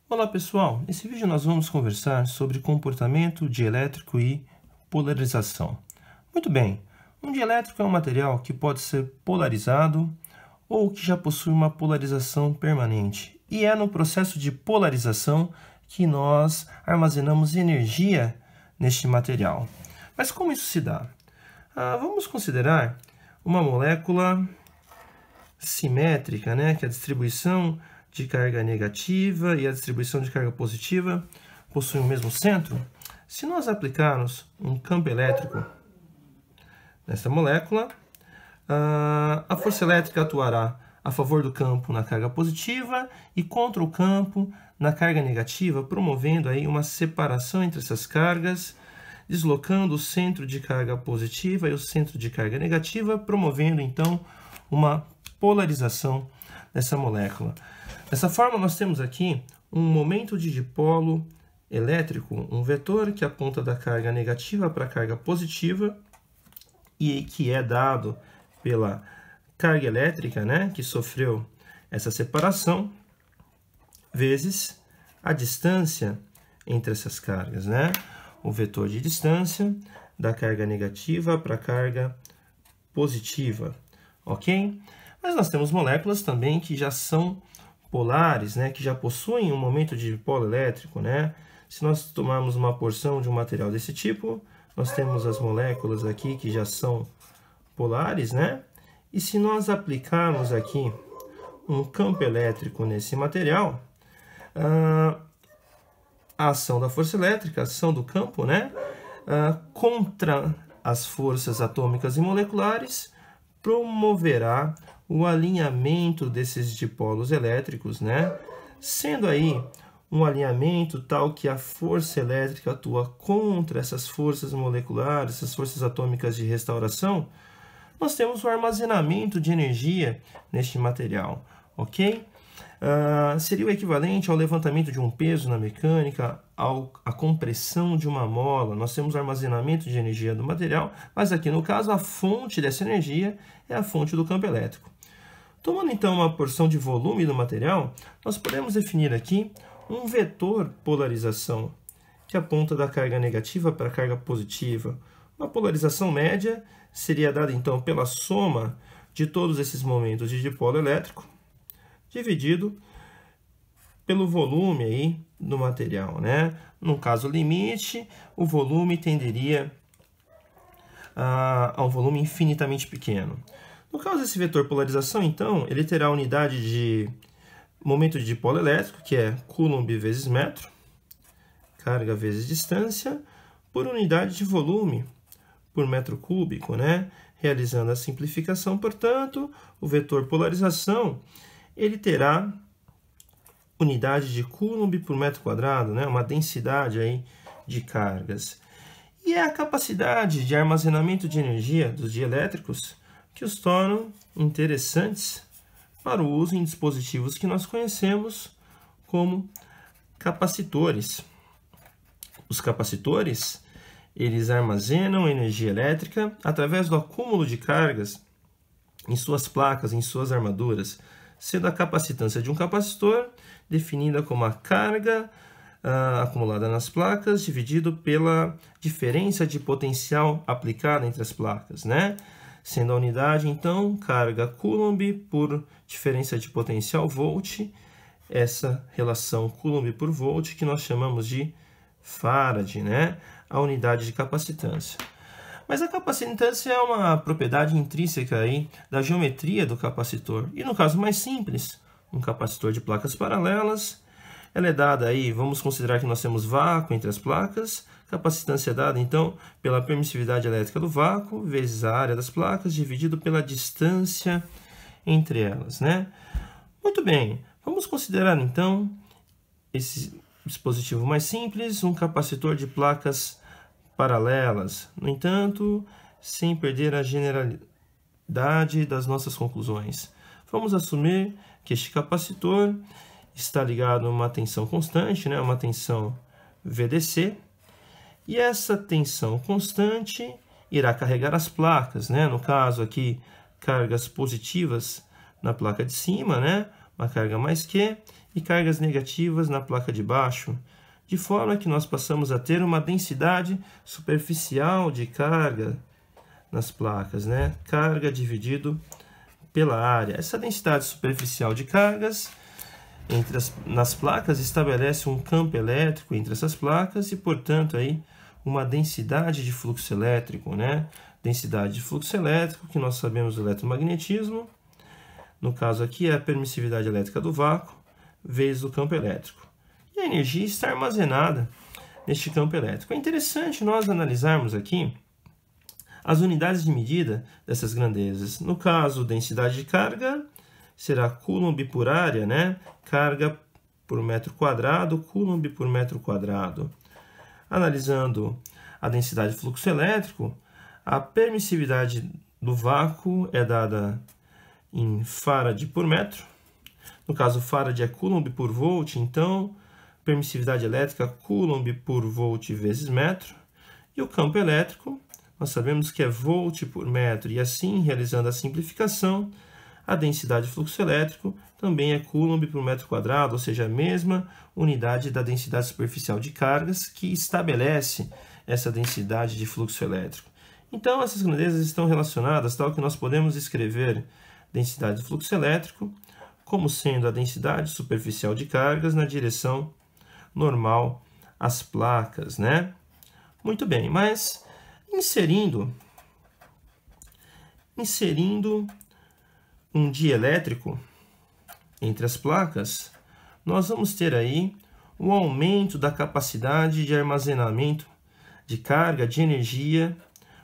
Olá pessoal, nesse vídeo nós vamos conversar sobre comportamento dielétrico e polarização. Muito bem, um dielétrico é um material que pode ser polarizado ou que já possui uma polarização permanente. E é no processo de polarização que nós armazenamos energia neste material. Mas como isso se dá? Vamos considerar uma molécula simétrica, que a distribuição de carga negativa e a distribuição de carga positiva possuem o mesmo centro. Se nós aplicarmos um campo elétrico nessa molécula, a força elétrica atuará a favor do campo na carga positiva e contra o campo na carga negativa, promovendo aí uma separação entre essas cargas, deslocando o centro de carga positiva e o centro de carga negativa, promovendo então uma polarização dessa molécula. Dessa forma, nós temos aqui um momento de dipolo elétrico, um vetor que aponta da carga negativa para a carga positiva e que é dado pela carga elétrica, que sofreu essa separação, vezes a distância entre essas cargas, o vetor de distância da carga negativa para a carga positiva, ok? Mas nós temos moléculas também que já são polares, que já possuem um momento de dipolo elétrico, Se nós tomarmos uma porção de um material desse tipo, nós temos as moléculas aqui que já são polares, E se nós aplicarmos aqui um campo elétrico nesse material, a ação da força elétrica, a ação do campo, contra as forças atômicas e moleculares, promoverá o alinhamento desses dipolos elétricos, Sendo aí um alinhamento tal que a força elétrica atua contra essas forças moleculares, essas forças atômicas de restauração, nós temos o armazenamento de energia neste material, ok? Seria o equivalente ao levantamento de um peso na mecânica, à compressão de uma mola. Nós temos o armazenamento de energia do material, mas aqui no caso a fonte dessa energia é a fonte do campo elétrico. Tomando então uma porção de volume do material, nós podemos definir aqui um vetor polarização que aponta da carga negativa para a carga positiva. Uma polarização média seria dada então pela soma de todos esses momentos de dipolo elétrico dividido pelo volume aí do material, No caso limite, o volume tenderia a um volume infinitamente pequeno. No caso desse vetor polarização, então, ele terá a unidade de momento de dipolo elétrico, que é Coulomb vezes metro, carga vezes distância, por unidade de volume por metro cúbico, Realizando a simplificação, portanto, o vetor polarização, ele terá unidade de Coulomb por metro quadrado, uma densidade aí de cargas. E é a capacidade de armazenamento de energia dos dielétricos que os tornam interessantes para o uso em dispositivos que nós conhecemos como capacitores. Os capacitores, eles armazenam energia elétrica através do acúmulo de cargas em suas placas, em suas armaduras, sendo a capacitância de um capacitor definida como a carga acumulada nas placas dividido pela diferença de potencial aplicada entre as placas, Sendo a unidade, então, carga Coulomb por diferença de potencial volt, essa relação Coulomb por volt que nós chamamos de Farad, a unidade de capacitância. Mas a capacitância é uma propriedade intrínseca aí da geometria do capacitor. E no caso mais simples, um capacitor de placas paralelas, ela é dada aí, vamos considerar que nós temos vácuo entre as placas, capacitância é dada, então, pela permissividade elétrica do vácuo, vezes a área das placas, dividido pela distância entre elas, Muito bem, vamos considerar, então, esse dispositivo mais simples, um capacitor de placas paralelas. No entanto, sem perder a generalidade das nossas conclusões. Vamos assumir que este capacitor está ligado a uma tensão constante, uma tensão VDC, e essa tensão constante irá carregar as placas, no caso aqui, cargas positivas na placa de cima, né? Uma carga mais Q, e cargas negativas na placa de baixo, de forma que nós passamos a ter uma densidade superficial de carga nas placas, né? Carga dividido pela área. Essa densidade superficial de cargas nas placas estabelece um campo elétrico entre essas placas e, portanto, aí uma densidade de fluxo elétrico, né? Densidade de fluxo elétrico, que nós sabemos do eletromagnetismo, no caso aqui é a permissividade elétrica do vácuo, vezes o campo elétrico. E a energia está armazenada neste campo elétrico. É interessante nós analisarmos aqui as unidades de medida dessas grandezas. No caso, densidade de carga será Coulomb por área, né? Carga por metro quadrado, Coulomb por metro quadrado. Analisando a densidade de fluxo elétrico, a permissividade do vácuo é dada em farad por metro. No caso, farad é Coulomb por volt, então permissividade elétrica Coulomb por volt vezes metro. E o campo elétrico, nós sabemos que é volt por metro, e assim, realizando a simplificação, a densidade de fluxo elétrico também é Coulomb por metro quadrado, ou seja, a mesma unidade da densidade superficial de cargas que estabelece essa densidade de fluxo elétrico. Então, essas grandezas estão relacionadas, tal que nós podemos escrever densidade de fluxo elétrico como sendo a densidade superficial de cargas na direção normal às placas, né? Muito bem, mas inserindo um dielétrico entre as placas, nós vamos ter aí um aumento da capacidade de armazenamento de carga, de energia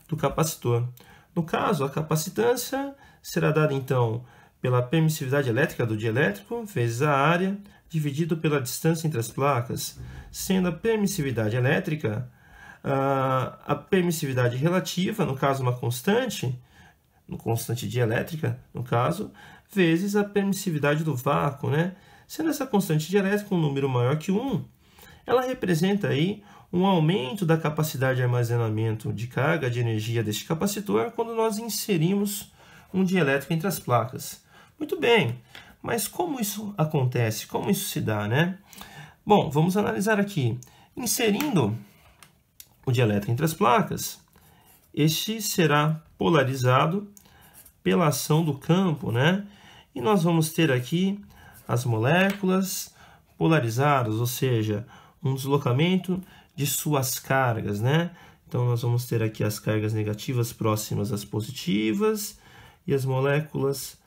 do capacitor. No caso, a capacitância será dada, então, pela permissividade elétrica do dielétrico vezes a área, dividido pela distância entre as placas, sendo a permissividade elétrica a permissividade relativa, no caso, uma constante dielétrica, no caso, vezes a permissividade do vácuo, né? Sendo essa constante dielétrica um número maior que 1, ela representa aí um aumento da capacidade de armazenamento de carga, de energia deste capacitor, quando nós inserimos um dielétrico entre as placas. Muito bem, mas como isso acontece? Como isso se dá, né? Bom, vamos analisar aqui. Inserindo o dielétrico entre as placas, este será polarizado pela ação do campo, né? E nós vamos ter aqui as moléculas polarizadas, ou seja, um deslocamento de suas cargas, né? Então, nós vamos ter aqui as cargas negativas próximas às positivas e as moléculas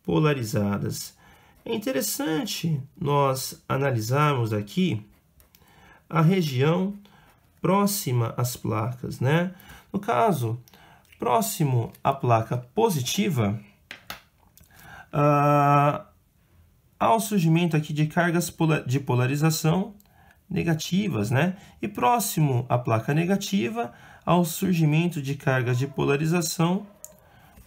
polarizadas. É interessante nós analisarmos aqui a região próxima às placas, né? No caso, próximo à placa positiva, há o surgimento aqui de cargas de polarização negativas, né? E próximo à placa negativa, ao surgimento de cargas de polarização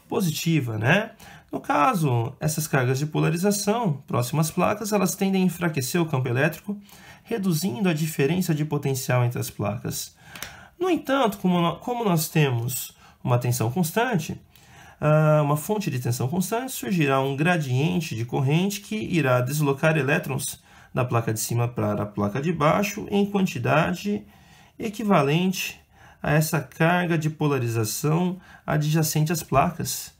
positiva, né? No caso, essas cargas de polarização próximas às placas, elas tendem a enfraquecer o campo elétrico, reduzindo a diferença de potencial entre as placas. No entanto, como nós temos uma tensão constante, uma fonte de tensão constante, surgirá um gradiente de corrente que irá deslocar elétrons da placa de cima para a placa de baixo em quantidade equivalente a essa carga de polarização adjacente às placas.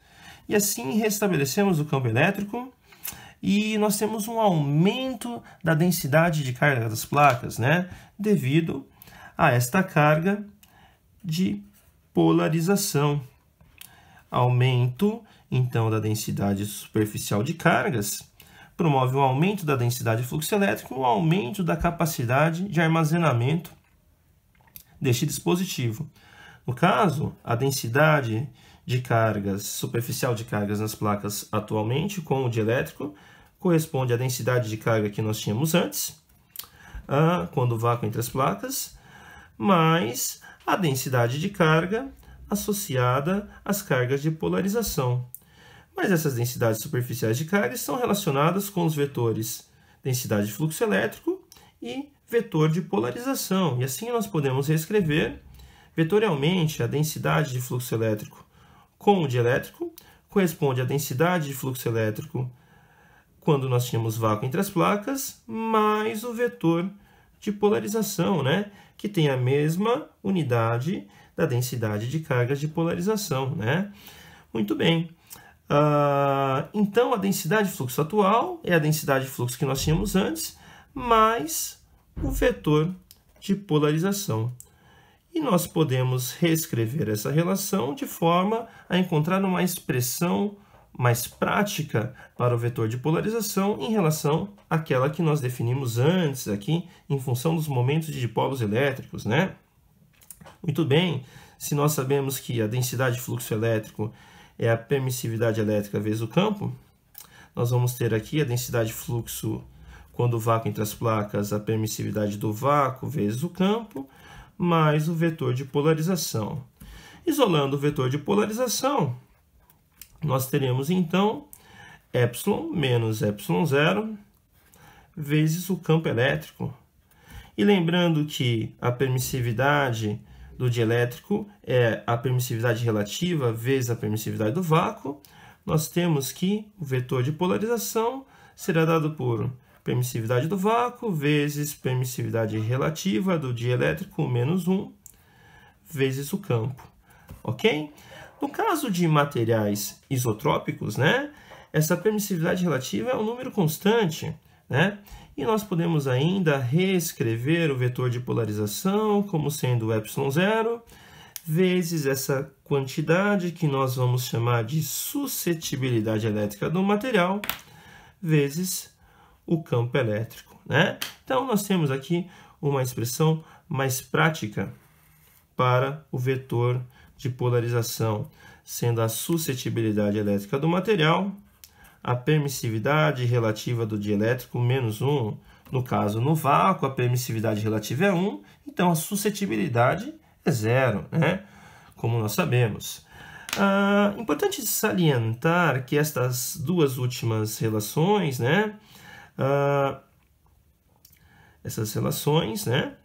E assim restabelecemos o campo elétrico e nós temos um aumento da densidade de carga das placas, né? Devido a esta carga de polarização. Aumento, então, da densidade superficial de cargas promove um aumento da densidade de fluxo elétrico e um aumento da capacidade de armazenamento deste dispositivo. No caso, a densidade de cargas, superficial de cargas nas placas atualmente, com o dielétrico, corresponde à densidade de carga que nós tínhamos antes, quando o vácuo entre as placas, mais a densidade de carga associada às cargas de polarização. Mas essas densidades superficiais de carga estão relacionadas com os vetores densidade de fluxo elétrico e vetor de polarização. E assim nós podemos reescrever vetorialmente a densidade de fluxo elétrico com o dielétrico corresponde à densidade de fluxo elétrico quando nós tínhamos vácuo entre as placas, mais o vetor de polarização, né? Que tem a mesma unidade da densidade de cargas de polarização, né? Muito bem. Então, a densidade de fluxo atual é a densidade de fluxo que nós tínhamos antes, mais o vetor de polarização. E nós podemos reescrever essa relação de forma a encontrar uma expressão mais prática para o vetor de polarização em relação àquela que nós definimos antes aqui, em função dos momentos de dipolos elétricos, né? Muito bem, se nós sabemos que a densidade de fluxo elétrico é a permissividade elétrica vezes o campo, nós vamos ter aqui a densidade de fluxo quando o vácuo entre as placas, a permissividade do vácuo vezes o campo, mais o vetor de polarização. Isolando o vetor de polarização, nós teremos, então, epsilon menos epsilon zero vezes o campo elétrico. E lembrando que a permissividade do dielétrico é a permissividade relativa vezes a permissividade do vácuo, nós temos que o vetor de polarização será dado por permissividade do vácuo vezes permissividade relativa do dielétrico menos 1 vezes o campo. Ok? No caso de materiais isotrópicos, né, essa permissividade relativa é um número constante, né? E nós podemos ainda reescrever o vetor de polarização como sendo epsilon zero vezes essa quantidade que nós vamos chamar de suscetibilidade elétrica do material vezes o campo elétrico, né? Então, nós temos aqui uma expressão mais prática para o vetor de polarização, sendo a suscetibilidade elétrica do material, a permissividade relativa do dielétrico menos 1. No caso, no vácuo, a permissividade relativa é 1, então a suscetibilidade é 0, né? Como nós sabemos. Importante salientar que estas duas últimas relações, né? Essas relações, né?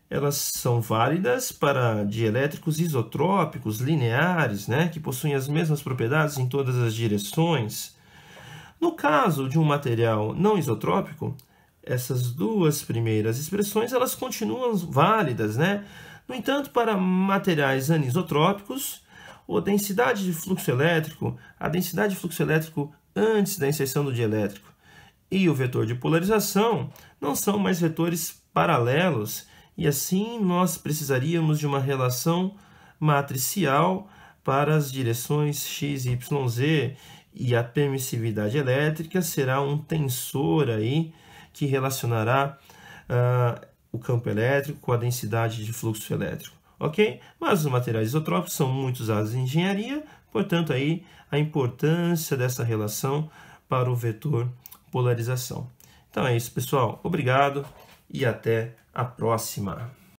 Elas são válidas para dielétricos isotrópicos lineares, né, que possuem as mesmas propriedades em todas as direções. No caso de um material não isotrópico, essas duas primeiras expressões elas continuam válidas, né? No entanto, para materiais anisotrópicos, a densidade de fluxo elétrico antes da inserção do dielétrico e o vetor de polarização não são mais vetores paralelos, e assim nós precisaríamos de uma relação matricial para as direções x, y, z, e a permissividade elétrica será um tensor aí que relacionará o campo elétrico com a densidade de fluxo elétrico, ok? Mas os materiais isotrópicos são muito usados em engenharia, portanto aí a importância dessa relação para o vetor polarização. Então é isso, pessoal. Obrigado e até a próxima.